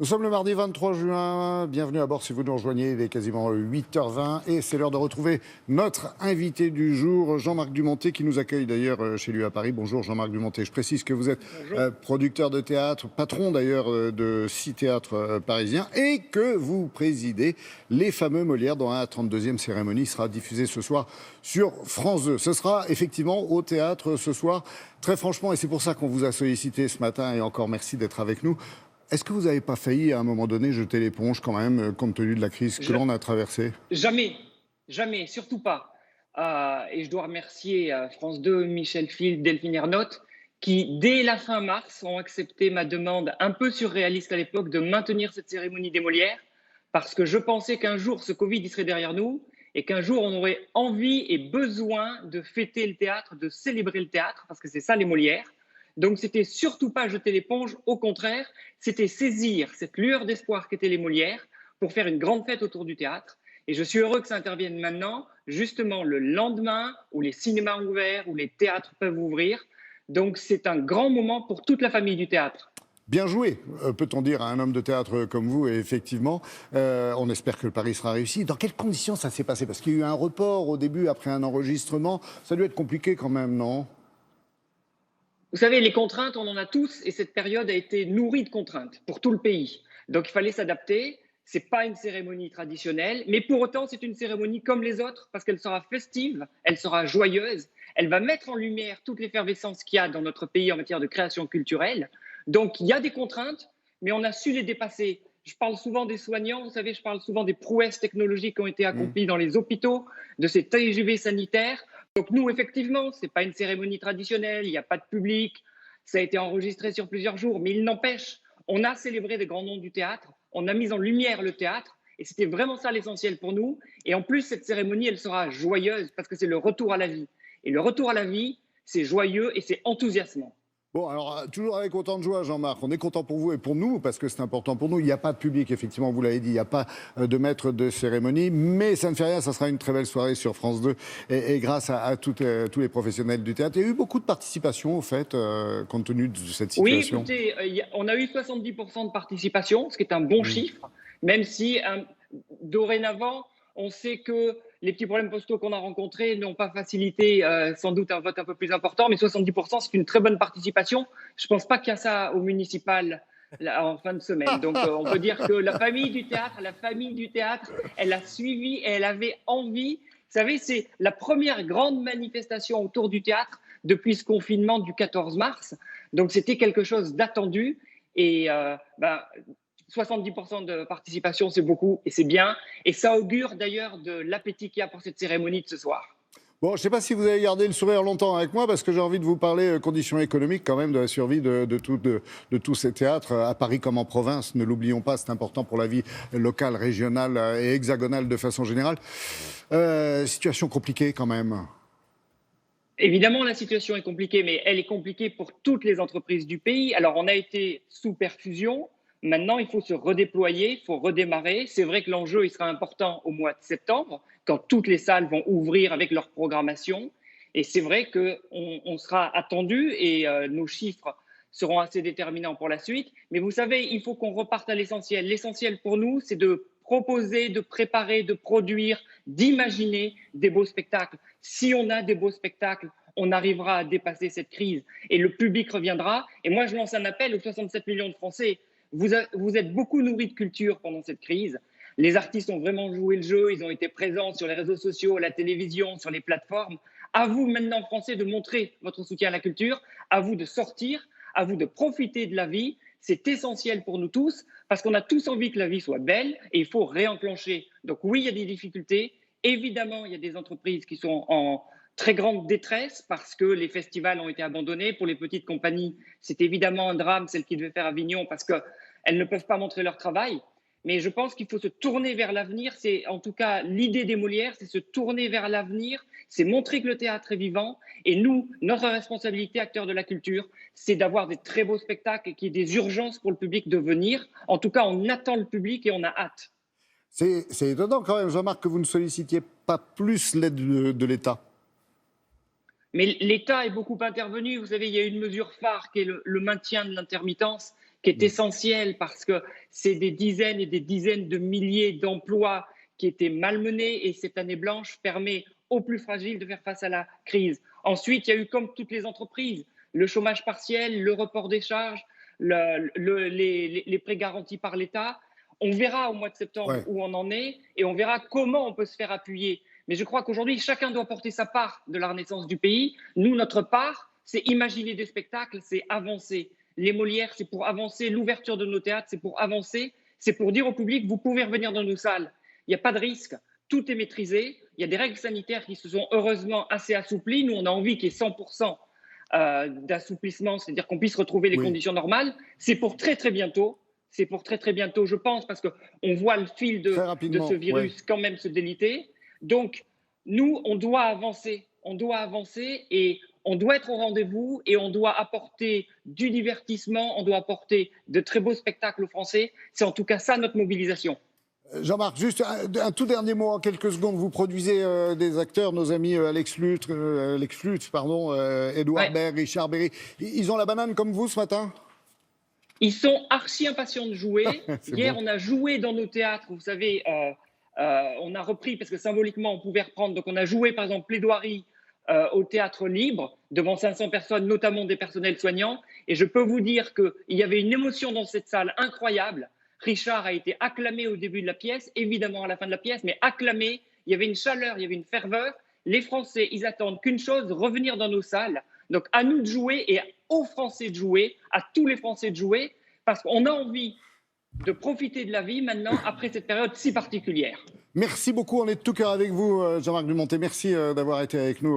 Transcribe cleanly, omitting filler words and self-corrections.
Nous sommes le mardi 23 juin, bienvenue à bord si vous nous rejoignez, il est quasiment 8h20 et c'est l'heure de retrouver notre invité du jour, Jean-Marc Dumonté, qui nous accueille d'ailleurs chez lui à Paris. Bonjour Jean-Marc Dumonté, je précise que vous êtes Bonjour. producteur de théâtre, patron d'ailleurs de 6 théâtres parisiens et que vous présidez les fameux Molières dont la 32e cérémonie sera diffusée ce soir sur France 2. Ce sera effectivement au théâtre ce soir, très franchement, et c'est pour ça qu'on vous a sollicité ce matin et encore merci d'être avec nous. Est-ce que vous n'avez pas failli, à un moment donné, jeter l'éponge quand même, compte tenu de la crise que Ja- l'on a traversée? Jamais, jamais, surtout pas. Et je dois remercier France 2, Michel Field, Delphine Ernotte, qui, dès la fin mars, ont accepté ma demande un peu surréaliste à l'époque de maintenir cette cérémonie des Molières, parce que je pensais qu'un jour, ce Covid il serait derrière nous, et qu'un jour, on aurait envie et besoin de fêter le théâtre, de célébrer le théâtre, parce que c'est ça les Molières. Donc, c'était surtout pas jeter l'éponge, au contraire, c'était saisir cette lueur d'espoir qu'étaient les Molières pour faire une grande fête autour du théâtre. Et je suis heureux que ça intervienne maintenant, justement le lendemain où les cinémas ont ouvert, où les théâtres peuvent ouvrir. Donc c'est un grand moment pour toute la famille du théâtre. Bien joué, peut-on dire, à un homme de théâtre comme vous, et effectivement, on espère que le pari sera réussi. Dans quelles conditions ça s'est passé? Parce qu'il y a eu un report au début, après un enregistrement. Ça a dû être compliqué quand même, non? Vous savez, les contraintes, on en a tous, et cette période a été nourrie de contraintes pour tout le pays. Donc il fallait s'adapter. Ce n'est pas une cérémonie traditionnelle, mais pour autant, c'est une cérémonie comme les autres, parce qu'elle sera festive, elle sera joyeuse, elle va mettre en lumière toute l'effervescence qu'il y a dans notre pays en matière de création culturelle. Donc il y a des contraintes, mais on a su les dépasser. Je parle souvent des soignants, vous savez, je parle souvent des prouesses technologiques qui ont été Hmm. accomplies dans les hôpitaux, de ces TGV sanitaires. Donc nous, effectivement, ce n'est pas une cérémonie traditionnelle, il n'y a pas de public, ça a été enregistré sur plusieurs jours, mais il n'empêche, on a célébré des grands noms du théâtre, on a mis en lumière le théâtre, et c'était vraiment ça l'essentiel pour nous. Et en plus, cette cérémonie, elle sera joyeuse, parce que c'est le retour à la vie. Et le retour à la vie, c'est joyeux et c'est enthousiasmant. Bon, alors, toujours avec autant de joie, Jean-Marc. On est content pour vous et pour nous, parce que c'est important pour nous. Il n'y a pas de public, effectivement, vous l'avez dit. Il n'y a pas de maître de cérémonie. Mais ça ne fait rien, ça sera une très belle soirée sur France 2. Et grâce à tous les professionnels du théâtre. Il y a eu beaucoup de participation, au fait, compte tenu de cette Oui, situation. écoutez, on a eu 70% de participation, ce qui est un bon Mmh. chiffre, même si dorénavant, on sait que les petits problèmes postaux qu'on a rencontrés n'ont pas facilité sans doute un vote un peu plus important, mais 70%, c'est une très bonne participation. Je ne pense pas qu'il y a ça au municipal là, en fin de semaine. Donc on peut dire que la famille du théâtre, elle a suivi et elle avait envie. Vous savez, c'est la première grande manifestation autour du théâtre depuis ce confinement du 14 mars. Donc c'était quelque chose d'attendu et 70% de participation, c'est beaucoup et c'est bien. Et ça augure d'ailleurs de l'appétit qu'il y a pour cette cérémonie de ce soir. Bon, je ne sais pas si vous avez gardé le sourire longtemps avec moi, parce que j'ai envie de vous parler conditions économiques quand même, de la survie de tous ces théâtres, à Paris comme en province. Ne l'oublions pas, c'est important pour la vie locale, régionale et hexagonale de façon générale. Situation compliquée quand même. Évidemment, la situation est compliquée, mais elle est compliquée pour toutes les entreprises du pays. Alors, on a été sous perfusion. Maintenant, il faut se redéployer, il faut redémarrer. C'est vrai que l'enjeu, il sera important au mois de septembre, quand toutes les salles vont ouvrir avec leur programmation. Et c'est vrai qu'on sera attendu et nos chiffres seront assez déterminants pour la suite. Mais vous savez, il faut qu'on reparte à l'essentiel. L'essentiel pour nous, c'est de proposer, de préparer, de produire, d'imaginer des beaux spectacles. Si on a des beaux spectacles, on arrivera à dépasser cette crise et le public reviendra. Et moi, je lance un appel aux 67 millions de Français. Vous êtes beaucoup nourris de culture pendant cette crise. Les artistes ont vraiment joué le jeu, ils ont été présents sur les réseaux sociaux, à la télévision, sur les plateformes. À vous maintenant, Français, de montrer votre soutien à la culture, à vous de sortir, à vous de profiter de la vie. C'est essentiel pour nous tous parce qu'on a tous envie que la vie soit belle et il faut réenclencher. Donc oui, il y a des difficultés. Évidemment, il y a des entreprises qui sont en très grande détresse parce que les festivals ont été abandonnés. Pour les petites compagnies, c'est évidemment un drame, celles qui devaient faire Avignon, parce qu'elles ne peuvent pas montrer leur travail. Mais je pense qu'il faut se tourner vers l'avenir. C'est en tout cas l'idée des Molières, c'est se tourner vers l'avenir, c'est montrer que le théâtre est vivant. Et nous, notre responsabilité, acteurs de la culture, c'est d'avoir des très beaux spectacles et qu'il y ait des urgences pour le public de venir. En tout cas, on attend le public et on a hâte. C'est étonnant quand même, Jean-Marc, que vous ne sollicitiez pas plus l'aide de l'État. Mais l'État est beaucoup intervenu. Vous savez, il y a une mesure phare qui est le maintien de l'intermittence qui est essentiel parce que c'est des dizaines et des dizaines de milliers d'emplois qui étaient malmenés et cette année blanche permet aux plus fragiles de faire face à la crise. Ensuite, il y a eu, comme toutes les entreprises, le chômage partiel, le report des charges, les prêts garantis par l'État. On verra au mois de septembre où on en est et on verra comment on peut se faire appuyer. Mais je crois qu'aujourd'hui, chacun doit porter sa part de la renaissance du pays. Nous, notre part, c'est imaginer des spectacles, c'est avancer. Les Molières, c'est pour avancer. L'ouverture de nos théâtres, c'est pour avancer. C'est pour dire au public, vous pouvez revenir dans nos salles. Il n'y a pas de risque. Tout est maîtrisé. Il y a des règles sanitaires qui se sont heureusement assez assouplies. Nous, on a envie qu'il y ait 100% d'assouplissement, c'est-à-dire qu'on puisse retrouver les conditions normales. C'est pour très, très bientôt. C'est pour très, très bientôt, je pense, parce qu'on voit le fil de ce virus quand même se déliter. Donc, nous, on doit avancer. On doit avancer et on doit être au rendez-vous et on doit apporter du divertissement, on doit apporter de très beaux spectacles aux Français. C'est en tout cas ça notre mobilisation. Jean-Marc, juste un tout dernier mot en quelques secondes. Vous produisez des acteurs, nos amis Alex Lutz, Édouard Baird, Richard Berry. Ils ont la banane comme vous ce matin ? Ils sont archi impatients de jouer. Hier, on a joué dans nos théâtres. Vous savez, on a repris parce que symboliquement, on pouvait reprendre. Donc, on a joué, par exemple, Plaidoirie au Théâtre Libre devant 500 personnes, notamment des personnels soignants. Et je peux vous dire qu'il y avait une émotion dans cette salle incroyable. Richard a été acclamé au début de la pièce, évidemment à la fin de la pièce, mais acclamé. Il y avait une chaleur, il y avait une ferveur. Les Français, ils attendent qu'une chose, revenir dans nos salles. Donc, à nous de jouer et aux Français de jouer, à tous les Français de jouer, parce qu'on a envie de profiter de la vie maintenant, après cette période si particulière. Merci beaucoup, on est de tout cœur avec vous, Jean-Marc Dumontet. Merci d'avoir été avec nous.